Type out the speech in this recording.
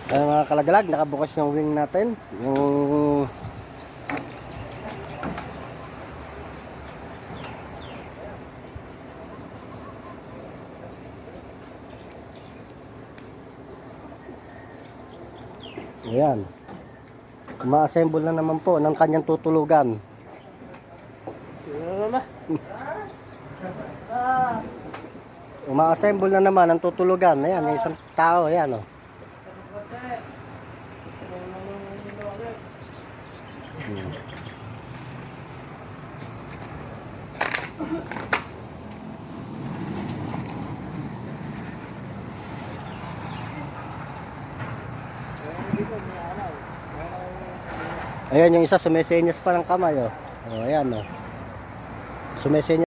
Ay, mga kalagalag, nakabukas yung wing natin. Yung ayan. Ma-assemble na naman po ng kanyang tutulugan. Ma-assemble na naman ang tutulugan. Ayan, yung isang tao, ayan oh. Ayan yung isa, sumesenyas pa ng kamay oh. Oh, ayan oh. Sumesenyas